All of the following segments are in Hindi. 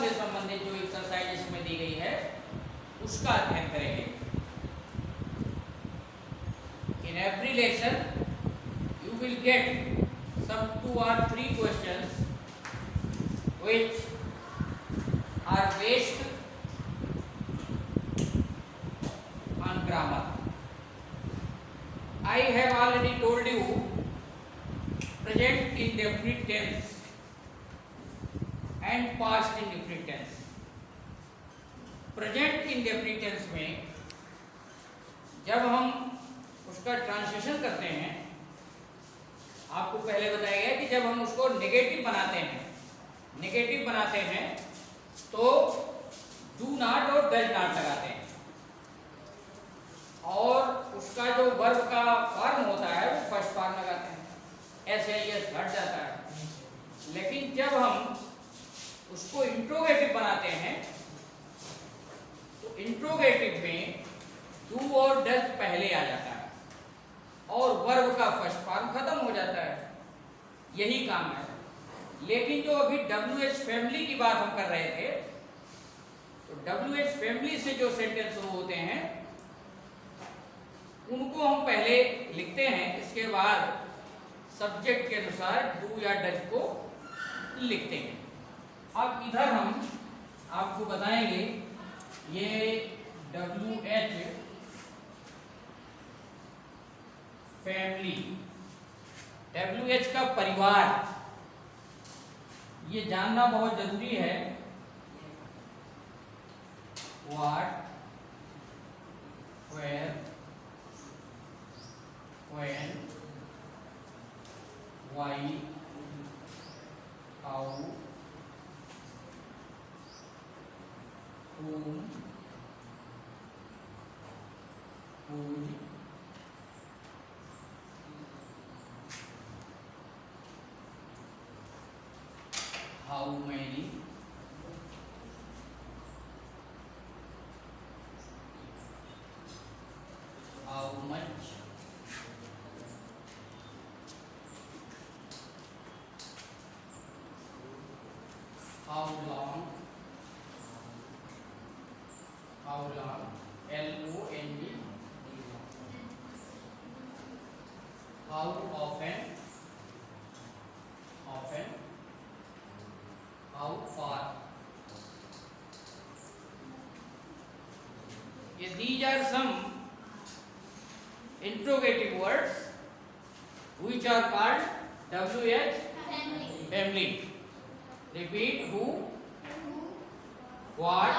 से संबंधित जो एक्सरसाइज इसमें दी गई है उसका अध्ययन करेंगे। In every lesson you will get some 2 or 3 questions which are based on grammar. I have already told you present indefinite tense and past indefinite tense. Present indefinite tense में जब हम उसका ट्रांसलेशन करते हैं, आपको पहले बताया गया कि जब हम उसको नेगेटिव बनाते हैं तो डू नॉट और डज नॉट लगाते हैं, और उसका जो वर्ब का फॉर्म होता है वो फर्स्ट फॉर्म लगाते हैं, ऐसे यस हट जाता है। लेकिन जब हम उसको इंट्रोगेटिव बनाते हैं तो इंट्रोगेटिव में डू और डज पहले आ जाता है और वर्ब का फर्स्ट फॉर्म खत्म हो जाता है, यही काम है। लेकिन जो अभी WH फैमिली की बात हम कर रहे थे, तो WH फैमिली से जो सेंटेंस शुरू होते हैं उनको हम पहले लिखते हैं, इसके बाद सब्जेक्ट के अनुसार डू या डज को लिखते हैं। अब इधर हम आपको बताएंगे ये WH फैमिली, WH का परिवार, ये जानना बहुत जरूरी है। What, where, when, why, how, whom, whose, how many, how much, how long, LONG, how often, how far. These are some interrogative words which are called WH family. Repeat: who, what,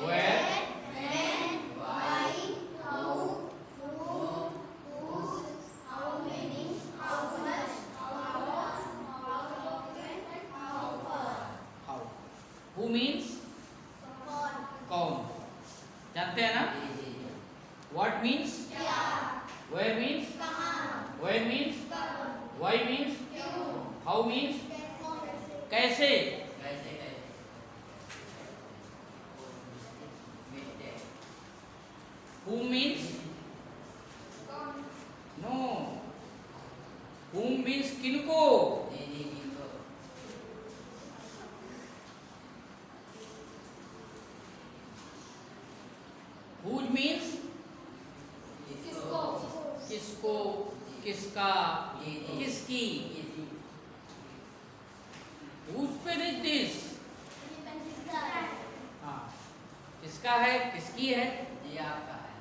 where, when, why, how, whom, whose, how many, how much, how long, how often, how far. how. Who means कौन, जानते हैं ना? What means क्या, where means कहाँ, when means कब, why means क्यों, how means कैसे, कैसे। Who means कौन, no, whom means किनको, whose means किसको, किसको, किसका, किसकी। whose pen is this, किसका है, हाँ, किसका है, किसकी है, ये आपका है।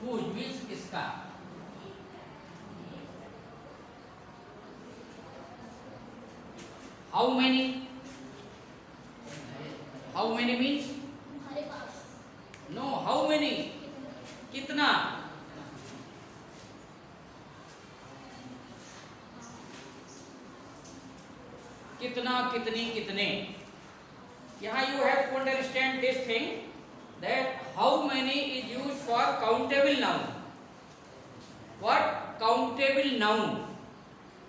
whose means किसका। how many, how many means तुम्हारे पास, no, how many कितना, कितना, कितनी, कितने। यहाँ you have to understand this thing that how many is used for countable noun. What? Countable noun.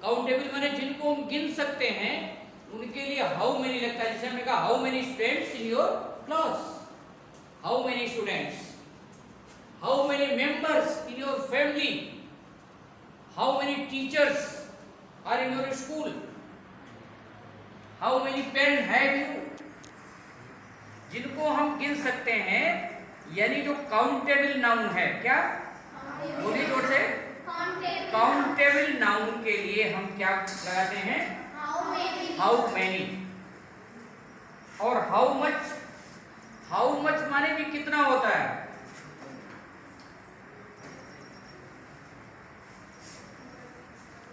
Countable माने जिनको हम गिन सकते हैं उनके लिए how many लगता है। जैसे हमने कहा how many students in your class, how many students, how many members in your family, how many teachers are in your school? How many pen have you? जिनको हम गिन सकते हैं, यानी जो काउंटेबल नाउन है, क्या बोलिए जोर से, काउंटेबल नाउन के लिए हम क्या लगाते हैं? How many. और हाउ मच, हाउ मच माने भी कितना होता है?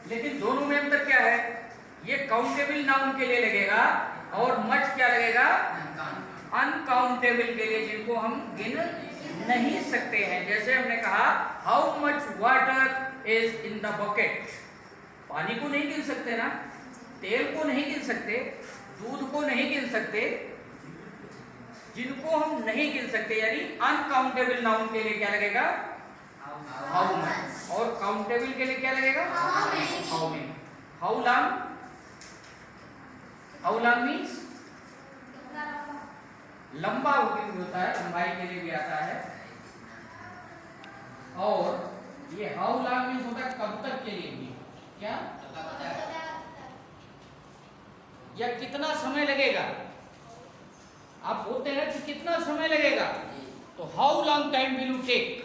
लेकिन दोनों में अंतर क्या है? ये काउंटेबल नाउन के लिए लगेगा और मच क्या लगेगा? अनकाउंटेबल के लिए, जिनको हम गिन नहीं सकते हैं। जैसे हमने कहा how much water is in the bucket, पानी को नहीं गिन सकते ना, तेल को नहीं गिन सकते, दूध को नहीं गिन सकते, जिनको हम नहीं गिन सकते, यानी अनकाउंटेबल नाउन के लिए क्या लगेगा? How much. और काउंटेबल के लिए क्या लगेगा? How many. How long, how long means लंबा भी होता है, लंबाई के लिए भी आता है। और ये हाउ लॉन्ग मीन्स होता है कब तक के लिए भी, क्या, या कितना समय लगेगा। आप बोलते हैं कि कितना समय लगेगा, तो how long time will you take,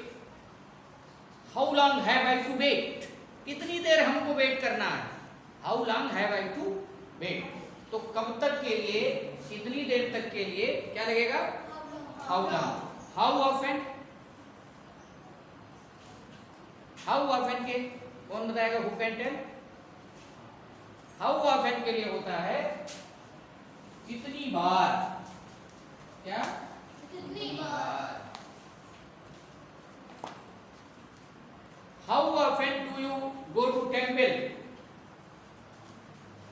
how long have I to wait, कितनी देर हमको वेट करना है, how long have I to wait. तो कब तक के लिए, कितनी देर तक के लिए क्या लगेगा? How long. How often, how often के कौन बताएगा? Who can tell? How often के लिए होता है कितनी बार, क्या, कितनी बार। How often do you go to temple,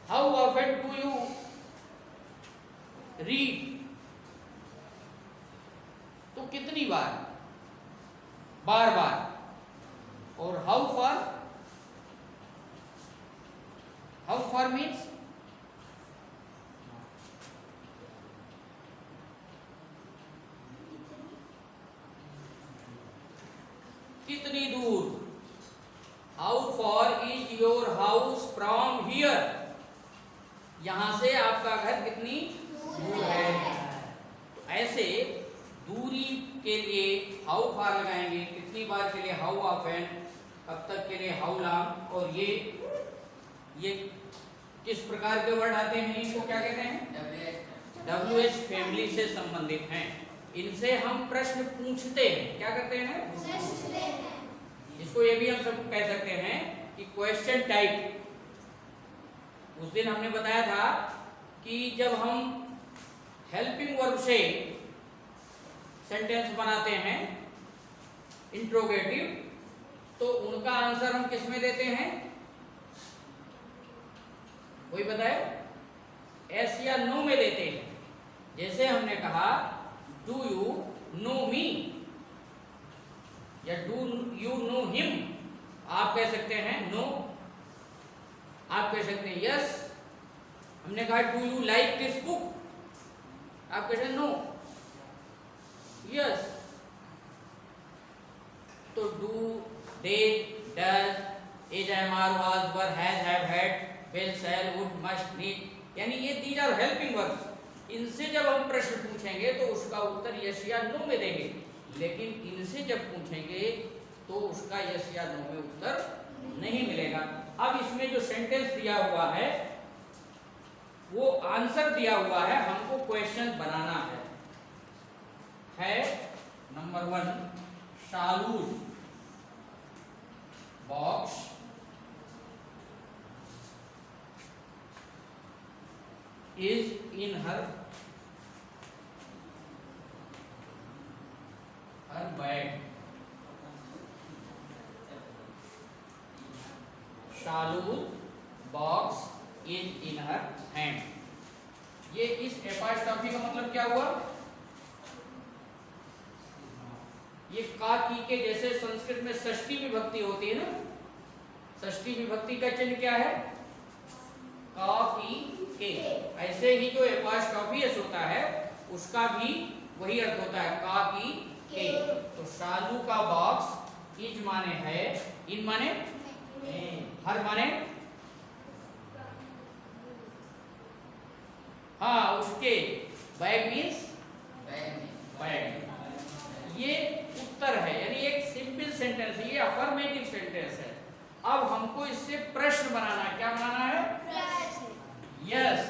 how often do you read, तो कितनी बार, बार बार। और how far, how far means कितनी दूर। How far is your house from here, यहां से आपका घर कितनी दूर है। तो ऐसे दूरी के लिए हाउ फार लगाएंगे, कितनी बार के लिए हाउ ऑफन, कब तक के लिए हाउ लॉन्ग। और ये किस प्रकार के वर्ड आते हैं, इनको क्या कहते हैं? WH फैमिली से संबंधित हैं। इनसे हम प्रश्न पूछते हैं, क्या करते हैं? इसको ये भी हम सब कह सकते हैं कि क्वेश्चन टाइप। उस दिन हमने बताया था कि जब हम हेल्पिंग वर्ब से सेंटेंस बनाते हैं इंट्रोगेटिव, तो उनका आंसर हम किस में देते हैं? कोई बताए? एस या नो में देते हैं। जैसे हमने कहा डू यू नो मी, या डू यू नो हिम, आप कह सकते हैं नो, आप कह सकते हैं यस। हमने कहा do you like this book, आप कहते हैं नो, यस। तो do, did, does, is, am, are, was, were, has, have, had, will, shall, would, must, need, यानी ये these are helping verbs। इनसे जब हम प्रश्न पूछेंगे तो उसका उत्तर यस या नो में देंगे, लेकिन इनसे जब पूछेंगे तो उसका यस या नो में उत्तर नहीं मिलेगा। अब इसमें जो सेंटेंस दिया हुआ है वो आंसर दिया हुआ है, हमको क्वेश्चन बनाना है number 1, Shalu's box is in her bag. Shalu's box is in her hand. ये इस एपॉस्ट्रोफी का मतलब क्या हुआ? ये का की के जैसे संस्कृत में षष्ठी विभक्ति होती है ना, षष्ठी विभक्ति का चिन्ह क्या है? का की के। ऐसे ही जो एपॉस्ट्रोफी एस होता है उसका भी वही अर्थ होता है, का की के। तो शालू का बॉक्स इज माने है, इन माने हर माने हाँ उसके, बैग मीन्स बैग। ये उत्तर है, यानी एक सिंपल सेंटेंस है, ये अफर्मेटिव सेंटेंस है। अब हमको इससे प्रश्न बनाना है। क्या बनाना है? यस।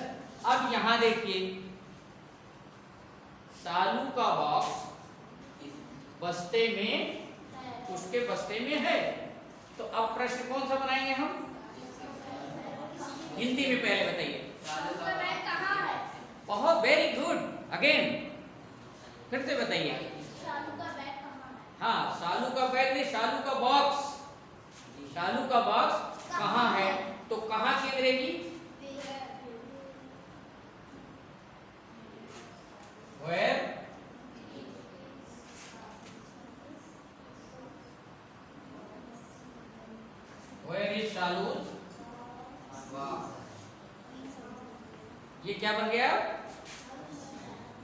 अब यहां देखिए, सालू का बॉक्स बस्ते में, उसके बस्ते में है। तो अब प्रश्न कौन सा बनाएंगे हम? हिंदी में पहले बताइए। बहुत वेरी गुड। अगेन फिर से बताइए। शालू का बैग कहाँ है? हाँ, सालू का बैग नहीं, सालू का बॉक्स। सालू का बॉक्स कहाँ है? तो कहाँ की अंग्रेजी? Where? Where is Shalu's? ये क्या बन गया?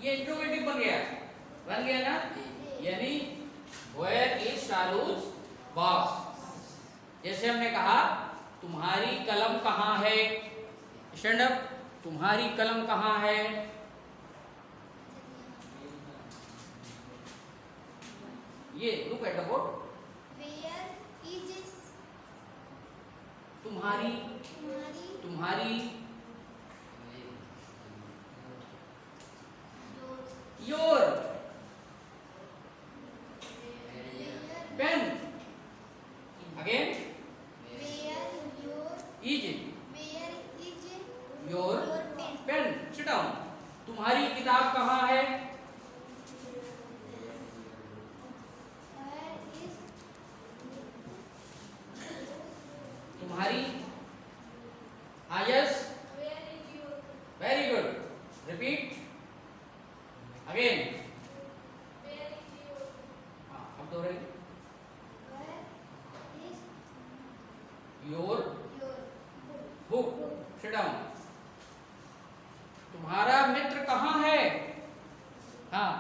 ये इंट्रोगेटिव बन गया ना? यानी Where is Shalu's box? जैसे हमने कहा, तुम्हारी कलम कहाँ है? Stand up. तुम्हारी कलम कहाँ है? ये look at the board. Where is तुम्हारी your pen. Again is your pen. Sit down. तुम्हारी किताब कहाँ है? तुम्हारी, हाँ yes, very good. Repeat again. हाँ अब दोहराइए। Your book. Sit down. तुम्हारा मित्र कहाँ है? हाँ,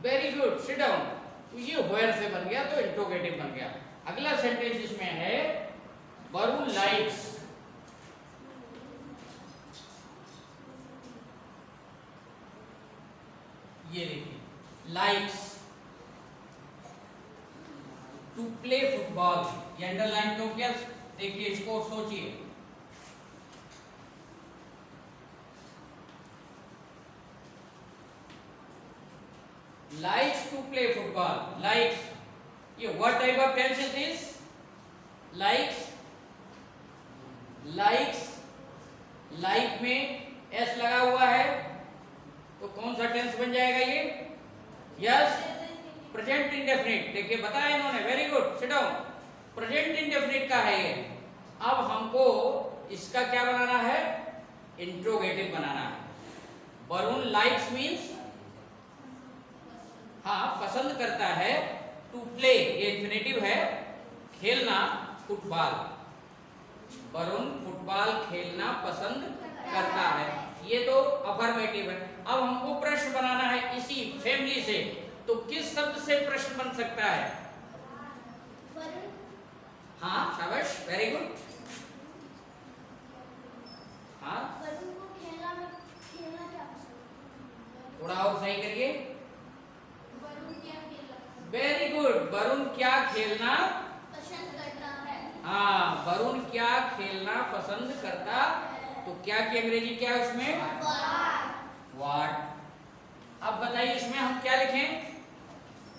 वेरी गुड। Sit down. तो ये वेयर से बन गया, तो इंट्रोगेटिव बन गया। अगला सेंटेंस इसमें है, वरुण लाइक्स। ये देखिए, लाइक्स टू प्ले फुटबॉल। ये अंडरलाइन क्यों किया? देखिए इसको, सोचिए। Likes to play football. Likes. ये what type of tense is this? Likes. Likes. Like में s लगा हुआ है, तो कौन सा टेंस बन जाएगा ये? Yes, present indefinite. देखिए बताया इन्होंने, very good. Sit down. Present indefinite का है ये। अब हमको इसका क्या बनाना है? इंट्रोगेटिव बनाना है। वरुण लाइक्स मीन्स, हाँ पसंद करता है। टू प्ले ये इंफिनिटिव है, खेलना फुटबॉल। वरुण फुटबॉल खेलना पसंद करता है। ये तो अफर्मेटिव है। अब हमको प्रश्न बनाना है इसी फैमिली से। तो किस शब्द से प्रश्न बन सकता है? हाँ शाबाश, वेरी गुड। हाँ थोड़ा और सही करिए। Very good. वरुण क्या खेलना पसंद करता है? हाँ, वरुण क्या खेलना पसंद करता। तो क्या की अंग्रेजी क्या है उसमें? व्हाट। अब बताइए इसमें हम क्या लिखें?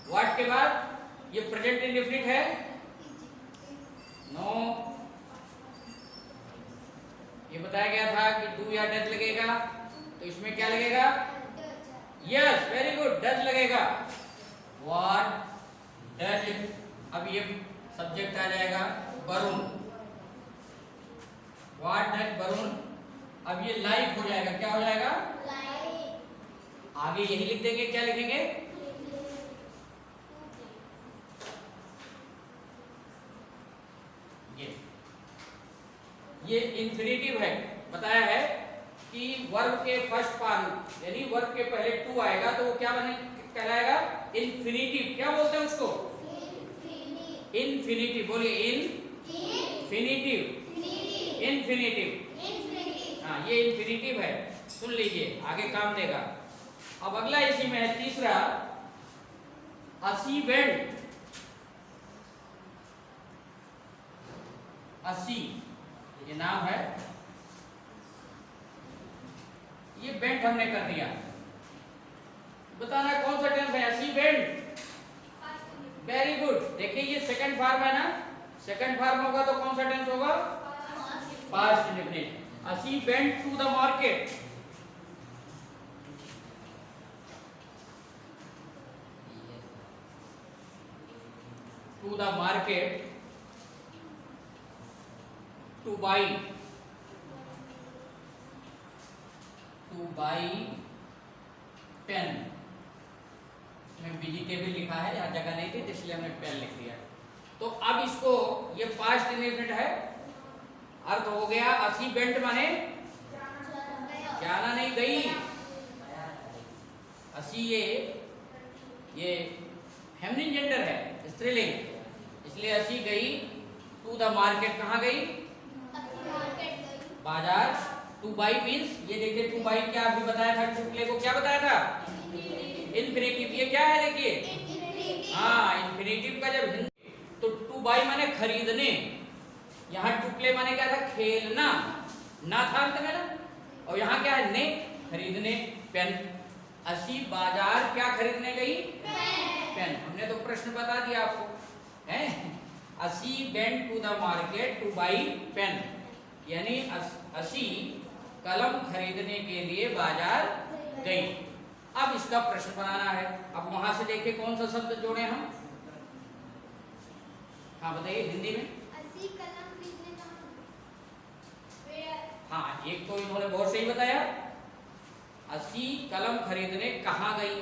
व्हाट के बाद ये प्रेजेंट इंडेफिनिट है? नो। ये बताया गया था कि डू या डज लगेगा, तो इसमें क्या लगेगा? यस, वेरी गुड, डज लगेगा। What does. अब ये सब्जेक्ट आ जाएगा वरुण। What does Varun. अब ये लाइक हो जाएगा, क्या हो जाएगा? आगे यही लिख देंगे, क्या लिखेंगे? ये इंफिनिटिव है। बताया है कि वर्ब के फर्स्ट पार्ट यानी वर्ब के पहले टू आएगा तो वो क्या बने कहलाएगा? इंफिनिटिव। क्या बोलते हैं उसको? इंफिनिटिव। बोलिए इन इन्फिनिटिव, इन्फिनिटिव। हाँ, ये इन्फिनिटिव है, सुन लीजिए, आगे काम देगा। अब अगला इसी में है तीसरा, 80 बेंड। 80 ये नाम है, ये बेंड हमने कर दिया। बताना कौन सा टेंस है? 80 बेंड। Very good. देखिए ये सेकंड फॉर्म है ना, सेकंड फॉर्म होगा तो कौन सा टेंस होगा? Past indefinite. 80 went to the market. To the market to buy, to buy pen. इसमें वेजिटेबल लिखा है, यहाँ जगह नहीं थी इसलिए हमने पेन लिख दिया। तो अब इसको, ये पास्ट इंडेफिनिट है, अर्थ हो गया 80 बेंट माने जाना नहीं, गई। 80 ये फेमिनिन जेंडर है, स्त्रीलिंग, इसलिए 80 गई टू द मार्केट। कहाँ गई? बाजार। टू बाई मीन्स, ये देखिए टू बाई क्या अभी बताया था, टुकले को क्या बताया था? इन्फिनिटिव। ये क्या है देखिए, हाँ इन्फिनिटिव का जब हिंदी, तो टू बाई माने खरीदने, यहाँ टुकले माने क्या था? खेलना, ना था अंत में ना, और यहाँ क्या है? ने, खरीदने, पेन। 80 बाजार क्या खरीदने गई? पेन। हमने तो प्रश्न बता दिया आपको, है 80 went to the market to buy pen, यानी 80 कलम खरीदने के लिए बाजार गई। अब इसका प्रश्न बनाना है। अब वहां से देखिए कौन सा शब्द जोड़े हम। हाँ बताइए हिंदी में। 80 कलम खरीदने हाँ, एक तो इन्होंने बहुत सही बताया, 80 कलम खरीदने कहाँ गई,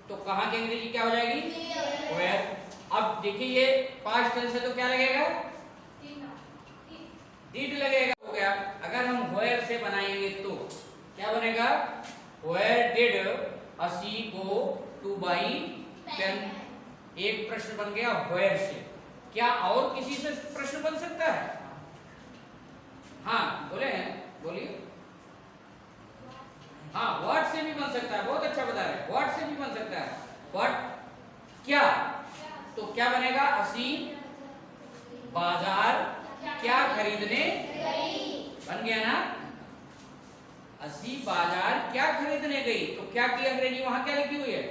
तो कहाँ की अंग्रेजी क्या हो जाएगी? वेयर। अब देखिए ये पास्ट टेंस है तो क्या लगेगा? डिड लगेगा। हो गया। अगर हम वेयर से बनाएंगे तो क्या बनेगा? Where did 80 go to buy pen. एक प्रश्न बन गया वेयर से। क्या और किसी से प्रश्न बन सकता है? हाँ बोले हैं, बोलिए। हाँ, व्हाट से भी बन सकता है, बहुत अच्छा बता रहे हैं, व्हाट से भी बन सकता है। व्हाट क्या, तो क्या बनेगा? 80 बाजार क्या खरीदने बन गया ना। 80 बाजार क्या खरीदने गई, तो क्या की अंग्रेजी वहां क्या लिखी हुई है?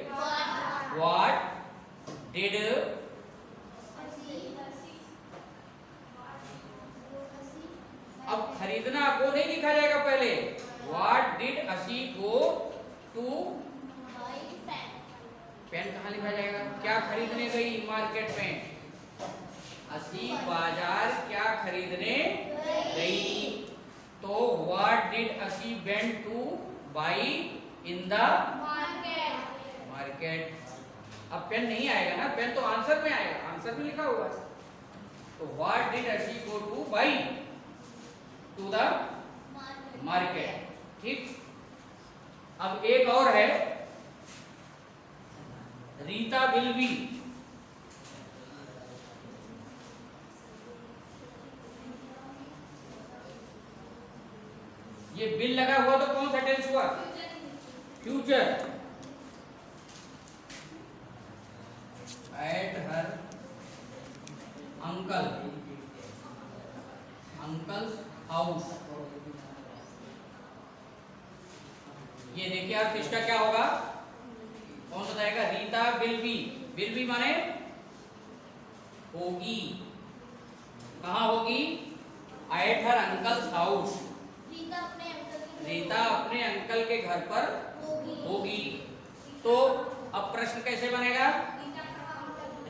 What did. अब खरीदना को नहीं लिखा जाएगा पहले, what did 80 go to pen कहाँ लिखा जाएगा? क्या खरीदने गई मार्केट में? 80 बाजार क्या खरीदने गई, तो what did 80 went two by in the market. अब पेन नहीं आएगा ना, पेन तो आंसर में आएगा, आंसर में लिखा होगा। तो what did 80 go to buy to the market. ठीक। अब एक और है, रीता विल बी। ये बिल लगा हुआ तो कौन सा टेंस हुआ? Future. At her uncle, uncles house. ये देखिए आप इसका क्या होगा, कौन बताएगा? Rita will be. Will be माने होगी, कहाँ होगी? At her uncles house. Rita अपने अंकल के घर पर होगी। तो अब प्रश्न कैसे बनेगा?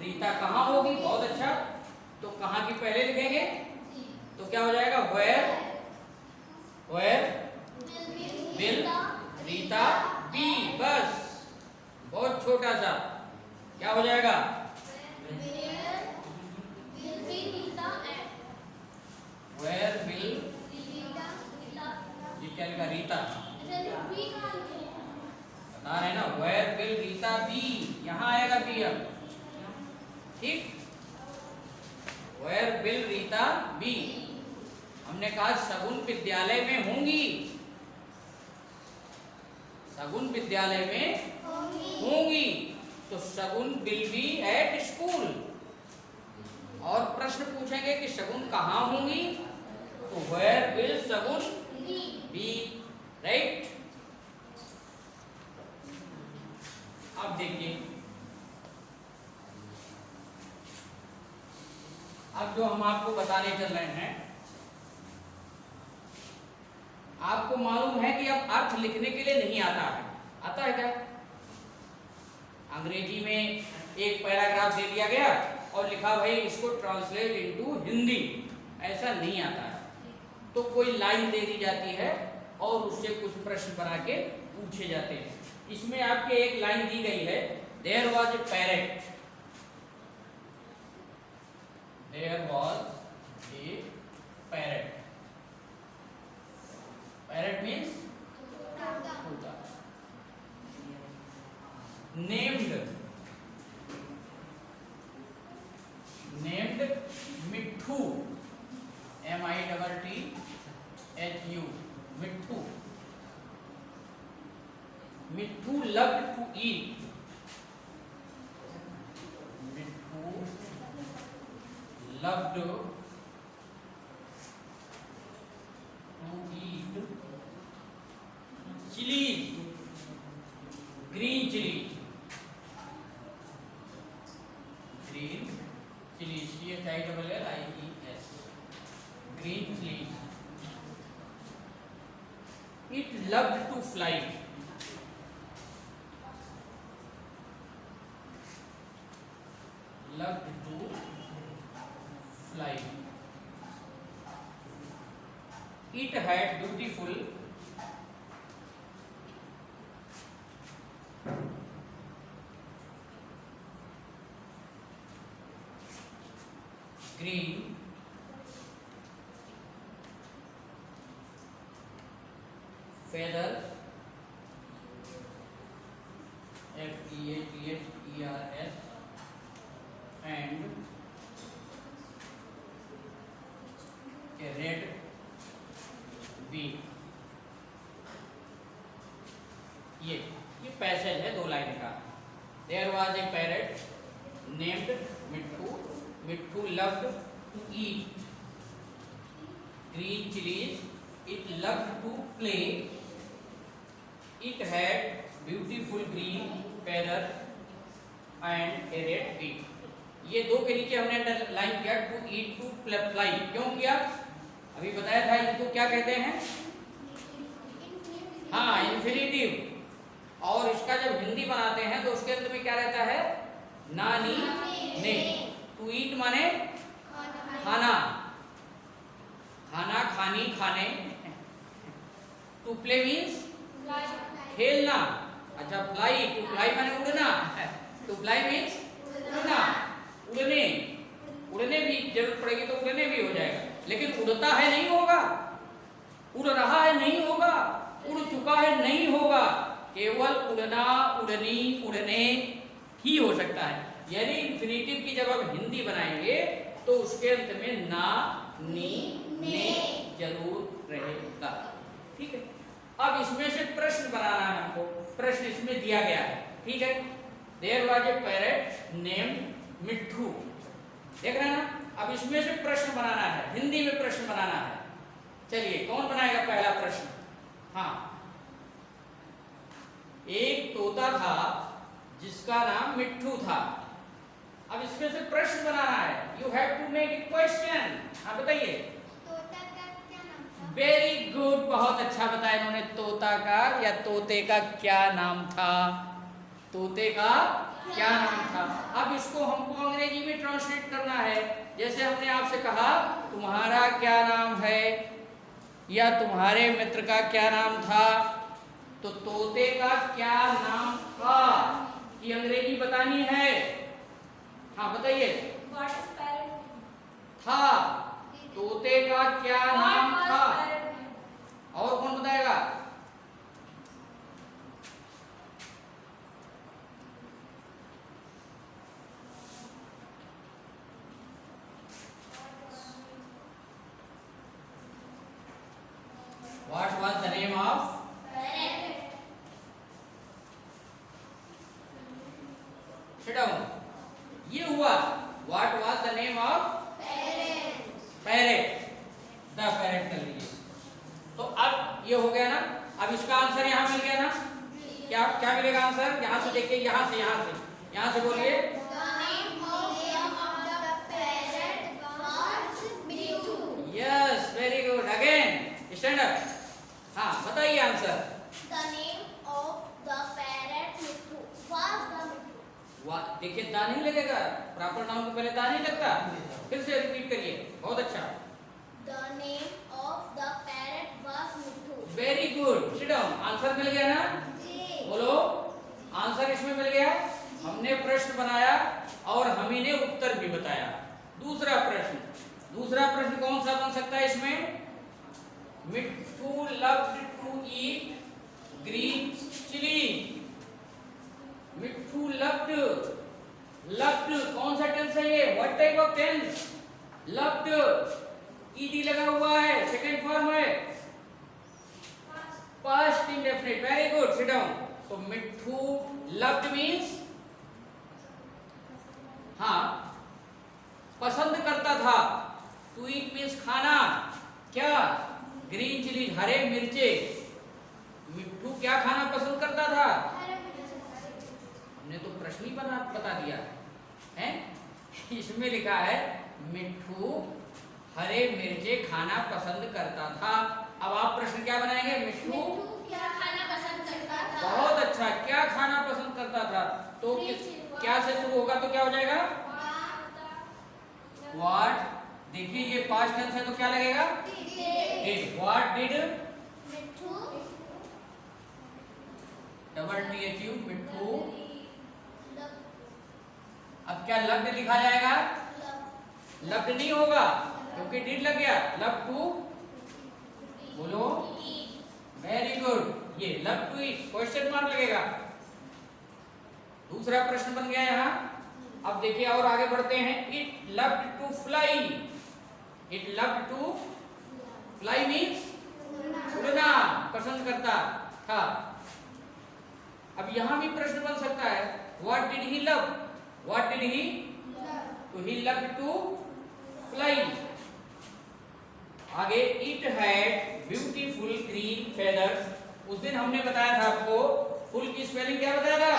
रीता कहाँ होगी, बहुत अच्छा। तो कहाँ की पहले लिखेंगे, तो क्या हो जाएगा? Where, where will Rita be. बस, बहुत छोटा सा, क्या हो जाएगा? वेयर विल, ये क्या लिखा? रीता। बता रहे ना, वेयर विल रीता बी, यहाँ आएगा बी अब। ठीक, वेयर विल रीता बी। हमने कहा शगुन विद्यालय में होंगी, शगुन विद्यालय में होंगी, तो Shagun will be at school. और प्रश्न पूछेंगे कि शगुन कहाँ होंगी, तो where will Shagun be, right. अब देखिए, अब जो हम आपको बताने चल रहे हैं, आपको मालूम है कि अब अर्थ लिखने के लिए नहीं आता है, आता है क्या? अंग्रेजी में एक पैराग्राफ दे दिया गया और लिखा भाई इसको ट्रांसलेट इनटू हिंदी, ऐसा नहीं आता है। तो कोई लाइन दे दी जाती है और उससे कुछ प्रश्न बना के पूछे जाते हैं। इसमें आपके एक लाइन दी गई है, there was a parrot, there was a parrot, parrot means तोता, named Mitthu, MITTHU, Mitthu. Mitthu loved to eat, Mitthu loved to eat chilies, green chilies, green chilies, CHILLIES, green chilies. It loved to fly, loved to fly. It had beautiful green feathers, FEATHERS, and a red beak. ये पैसेज है 2 लाइन का। There was a parrot named Mitthu, Mitthu loved to eat green chilies, it loved to play, it had beautiful green feathers and a red beak. ये 2 के नीचे हमने अंडरलाइन किया, टू ईट, टू फ्लाई। क्यों किया? अभी बताया था इसको क्या कहते हैं, हाँ, इन्फिनिटिव। और इसका जब हिंदी बनाते हैं तो उसके अंत में क्या रहता है, नानी ने। टू ईट माने खाना, खाना, खानी, खाने। टू प्ले मीन्स खेलना। अच्छा, फ्लाई, टू फ्लाई माने उड़ना, टू फ्लाई मीन्स उड़ना, उड़ने। उड़ने भी जरूरत पड़ेगी तो उड़ने भी हो जाएगा, लेकिन उड़ता है नहीं होगा, उड़ रहा है नहीं होगा, उड़ चुका है नहीं होगा, केवल उड़ना, उड़नी, उड़ने ही हो सकता है। यानी इन्फिनिटिव की जब आप हिंदी बनाएंगे तो उसके अंत में ना, नी, ने जरूर रहेगा, ठीक है। अब इसमें से प्रश्न बनाना है हमको, प्रश्न इसमें दिया गया है, ठीक है। There was a parrot named Mitthu, देख रहे हैं ना। अब इसमें से प्रश्न बनाना है, हिंदी में प्रश्न बनाना है। चलिए, कौन बनाएगा पहला प्रश्न? हाँ, एक तोता था जिसका नाम मिट्ठू था। अब इसमें से प्रश्न बनाना है, you have to make a question. हाँ, बताइए। तोता का क्या नाम था? वेरी गुड, बहुत अच्छा बताया इन्होंने। तोता का या तोते का क्या नाम था, तोते का क्या नाम था। अब इसको हमको अंग्रेजी में ट्रांसलेट करना है। जैसे हमने आपसे कहा तुम्हारा क्या नाम है या तुम्हारे मित्र का क्या नाम था, तो तोते का क्या नाम था ये अंग्रेजी बतानी है। हाँ, बताइए। था, तोते का क्या नाम था, और कौन बताएगा? हुआ? What was the name of parrot? The parrot कर लीजिए। तो अब ये हो गया ना, अब इसका आंसर यहाँ मिल गया ना। क्या क्या मिलेगा आंसर? यहाँ से देखिए, यहाँ से बोलिए। Yes, very good. Again stand up. हाँ, बताइए आंसर। वाह, देखिए दा नहीं लगेगा, प्रॉपर नाउन को पहले दा नहीं लगता। फिर से रिपीट करिए, बहुत अच्छा। Very good, sit down. Answer मिल गया ना? बोलो, आंसर इसमें मिल गया। हमने प्रश्न बनाया और हम ही ने उत्तर भी बताया। दूसरा प्रश्न कौन सा बन सकता है इसमें? Mitthu loved to eat green chili. Mitthu loved कौन सा टेंस है ये? What type of tense? Loved ED लगा हुआ है, सेकंड फॉर्म है, past indefinite. Very good, sit down. तो मिट्ठू लव्ड मींस हाँ, पसंद करता था। टू ईट मींस खाना। क्या? ग्रीन चिली, हरे मिर्चे। मिट्ठू क्या खाना पसंद करता था? हमने तो प्रश्न ही बता दिया है। इसमें लिखा है मिट्ठू हरे मिर्चे खाना पसंद करता था। अब आप प्रश्न क्या बनाएंगे? मिट्ठू क्या खाना पसंद करता था? बहुत अच्छा, क्या खाना पसंद करता था। तो क्या से शुरू होगा? तो क्या हो जाएगा? व्हाट। देखिए ये पास्ट टेंस है तो क्या लगेगा? Did. What did Mitthu, double THU मिट्ठू। अब क्या लव्ड लिखा जाएगा? लव्ड नहीं होगा क्योंकि डिड लग गया। लव टू, बोलो। वेरी गुड, ये love to eat question mark लगेगा। दूसरा प्रश्न बन गया यहाँ। अब देखिए और आगे बढ़ते हैं। It loved to fly. It loved to fly means उड़ना पसंद करता था। अब यहां भी प्रश्न बन सकता है, what did he love? What did he? तो ही लव्ड टू फ्लाई। आगे, it had beautiful green feathers. उस दिन हमने बताया था आपको, फुल की स्पेलिंग क्या बताया था?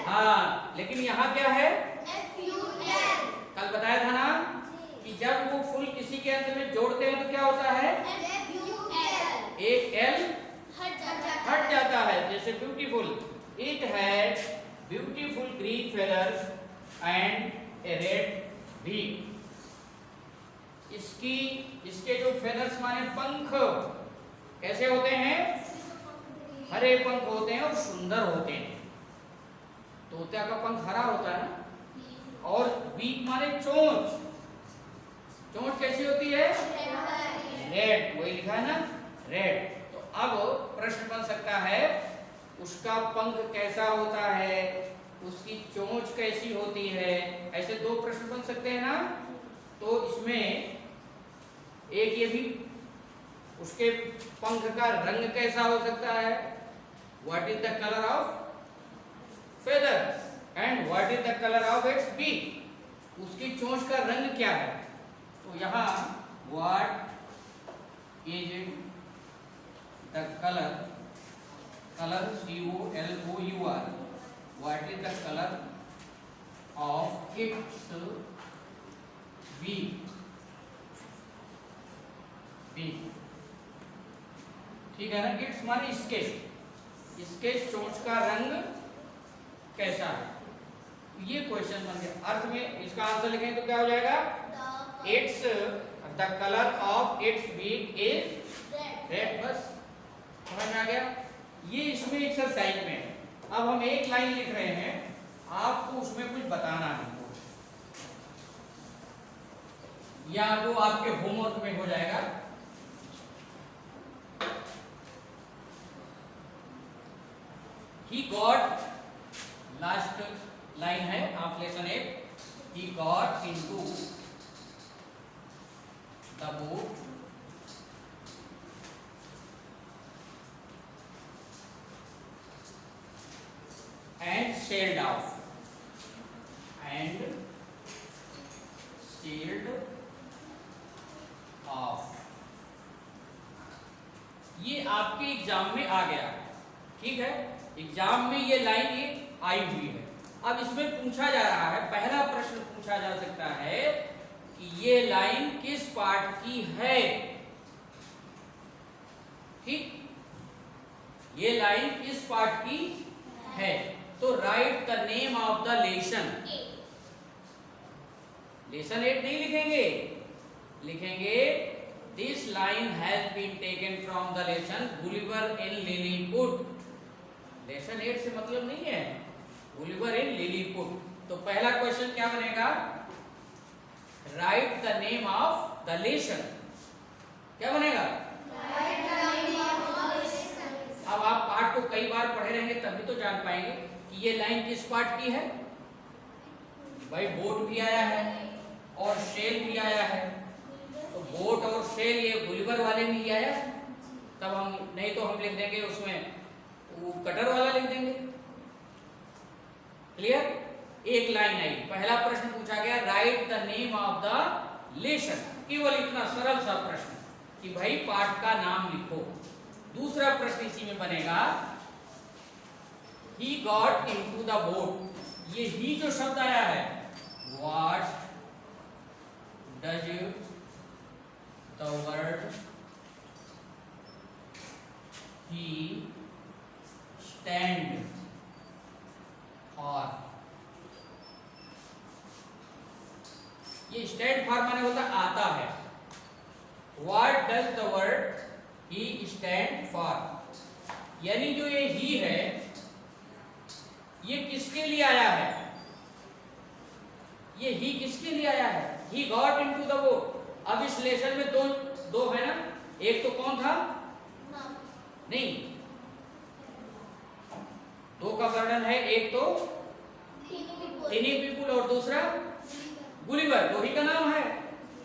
हाँ, लेकिन यहाँ क्या है? कल बताया था ना कि जब वो फुल किसी के अंत में जोड़ते हैं तो क्या होता है? एक एल हट जाता है, जैसे beautiful. It had beautiful green feathers and a red beak. इसके जो फेदर्स माने पंख कैसे होते हैं? हरे पंख होते हैं और सुंदर होते हैं। तोता का पंख हरा होता है ना। और बीक माने चोंच। चोंच कैसी होती है? रेड, वही लिखा है ना, रेड। तो अब प्रश्न बन सकता है, उसका पंख कैसा होता है, उसकी चोंच कैसी होती है। ऐसे दो प्रश्न बन सकते हैं ना। तो इसमें एक ये भी, उसके पंख का रंग कैसा हो सकता है? What is the colour of feather and what is the colour of its beak. उसकी चोंच का रंग क्या है? तो यहाँ what is the colour COLOUR, what is the colour of its beak. ठीक है ना। इट्स माने इसके चोंच का रंग कैसा है? ये क्वेश्चन बन गया। अर्थ में इसका आंसर लिखेंगे तो क्या हो जाएगा? Its the colour of its beak is red. बस समझ में आ गया। ये इसमें एक्सरसाइज में है। अब हम एक लाइन लिख रहे हैं, आपको उसमें कुछ बताना है, या वो आपके होमवर्क में हो जाएगा। He got, लास्ट लाइन है ट्रांसलेशन एक, he got into the boat and sailed off, and shield of. ये आपके एग्जाम में आ गया, ठीक है, एग्जाम में ये लाइन ये आई हुई है। अब इसमें पूछा जा रहा है, पहला प्रश्न पूछा जा सकता है कि ये लाइन किस पार्ट की है। ठीक, ये लाइन किस पार्ट की है। तो write the name of the lesson. Lesson 8 नहीं लिखेंगे, लिखेंगे this line has been taken from the lesson Gulliver in Lilliput. Lesson 8 से मतलब नहीं है, गुलिवर इन लिलीपुट। तो पहला क्वेश्चन क्या बनेगा, right the name of the lesson. क्या बनेगा, अब आप पार्ट को कई बार पढ़े रहेंगे तभी तो जान पाएंगे कि ये लाइन किस पार्ट की है। भाई बोट भी आया है और शेल भी आया है, तो बोट और शेल ये गुलिवर वाले में ही आया, तब हम नहीं तो हम लिख देंगे उसमें वो कटर वाला लिख देंगे। क्लियर, एक लाइन आई, पहला प्रश्न पूछा गया right the name of the lesson. केवल इतना सरल सा प्रश्न कि भाई पार्ट का नाम लिखो। दूसरा प्रश्न इसी में बनेगा, he got into the boat। ये ही जो शब्द आया है, what does the word he stand for। ये स्टैंड फॉर माने होता आता है। What does the word he stand for, यानी जो ये ही है ये किसके लिए आया है, ये ही किसके लिए आया है, he got into the boat। अब इस लेसन में दो है ना, एक तो कौन था, नहीं, दो का वर्णन है, एक तो टीनी पीपुल और दूसरा गुलिवर, दो ही का नाम है,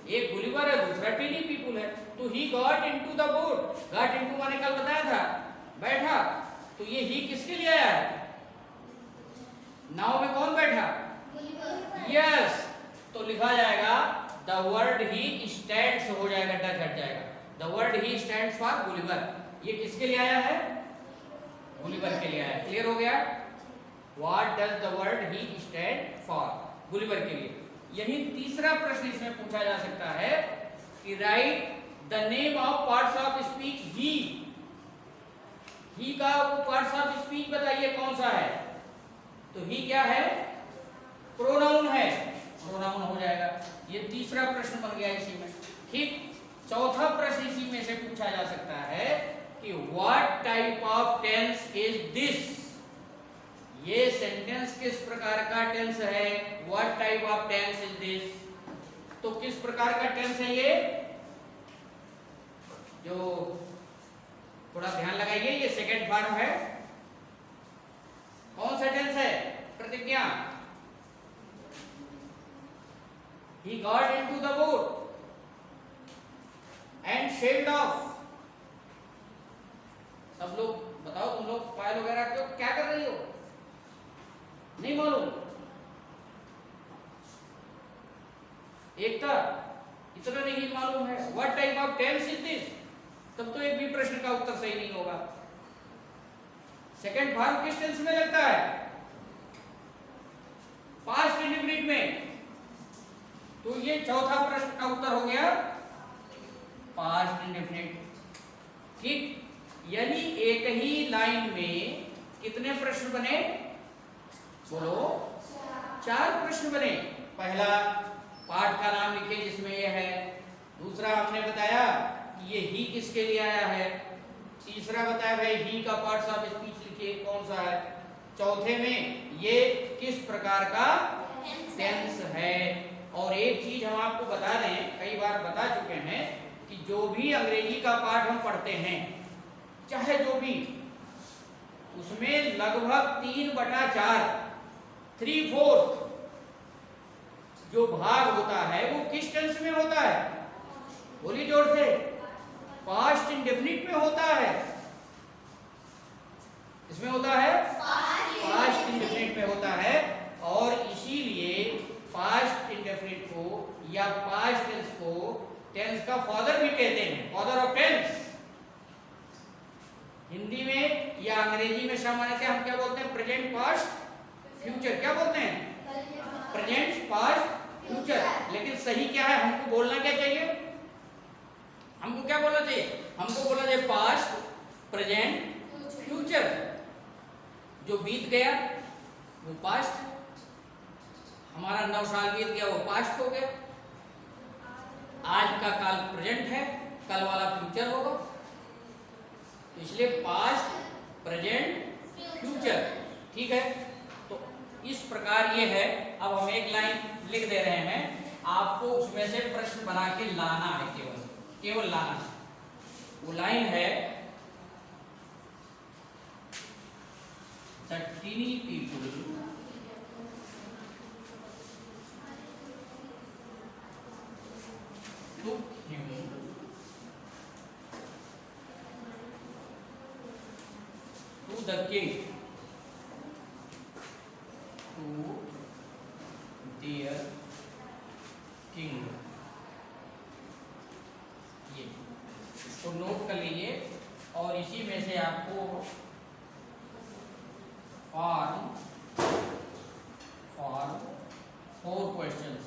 एक गुलिवर है दूसरा टीनी पीपुल है। तो he got into the boat, got into माने कल बताया था बैठा, तो ये ही किसके लिए आया है, नाव में कौन बैठा, यस, तो लिखा जाएगा द वर्ड ही स्टैंड्स, हो जाएगा, डच हट जाएगा, the word he stands for Gulliver. ये किसके लिए आया है, गुलिवर के लिए आया है। क्लियर हो गया, what does the word he stand for, Gulliver के लिए। यही तीसरा प्रश्न इसमें पूछा जा सकता है कि write the name of parts of speech. ही का वो पार्ट्स ऑफ स्पीच बताइए कौन सा है, तो ही क्या है, प्रोनाउन है, प्रोनाउन हो जाएगा। ये तीसरा प्रश्न बन गया इसी में। ठीक, चौथा प्रश्न इसी में से पूछा जा सकता है कि what type of tense is this. ये सेंटेंस किस प्रकार का टेंस है, what type of tense is this, तो किस प्रकार का टेंस है ये, जो थोड़ा ध्यान लगाइए, ये सेकंड फॉर्म है, कौन सा टेंस है, प्रतिज्ञा। He got into the boat and sailed off। सब लोग बताओ, तुम लोग फाइल वगैरह क्यों क्या कर रही हो, नहीं मालूम, एकता इतना नहीं मालूम है, what type of tense is this, तब तो एक भी प्रश्न का उत्तर सही नहीं होगा। सेकंड फॉर्म किस टेंस में लगता है, पास्ट इंडेफिनिट में, तो ये चौथा प्रश्न का उत्तर हो गया पास्ट इंडेफिनिट। ठीक, यानी एक ही लाइन में कितने प्रश्न बने, बोलो, 4 प्रश्न बने। पहला पार्ट का नाम लिखे जिसमें ये है, दूसरा हमने बताया कि ये ही किसके लिए आया है, तीसरा बताया भाई ही का पार्ट्स ऑफ स्पीच लिखिए कौन सा है, चौथे में ये किस प्रकार का टेंस है। और एक चीज हम आपको बता दें, कई बार बता चुके हैं कि जो भी अंग्रेजी का पाठ हम पढ़ते हैं, चाहे जो भी, उसमें लगभग 3/4 3/4 जो भाग होता है वो किस टेंस में होता है, बोलिए जोर से, पास्ट इंडेफिनिट में होता है। इसमें होता है पास्ट इंडेफिनिट में होता है, और इसीलिए पास्ट इंडेफिनिट को या इसका फादर भी कहते हैं, फादर ऑफ टेंस। हिंदी में या अंग्रेजी में सामान्यतः हम क्या बोलते हैं? Present, past, future. क्या बोलते हैं? Present, past, future. लेकिन सही क्या है? हमको बोलना क्या चाहिए? हमको क्या बोलना चाहिए? हमको बोलना चाहिए पास्ट, प्रेजेंट, फ्यूचर। जो बीत गया वो पास्ट, हमारा 9 साल बीत गया वो पास्ट हो गया। आज का काल प्रेजेंट है, कल वाला फ्यूचर होगा। इसलिए पास्ट, प्रेजेंट, फ्यूचर। ठीक है, तो इस प्रकार ये है। अब हम एक लाइन लिख दे रहे हैं, आपको उसमें से प्रश्न बना के लाना है, केवल लाना है। वो लाइन है, the tiny people took him to the king, to their king। ये इसको नोट कर लीजिए और इसी में से आपको फॉर 4 क्वेश्चंस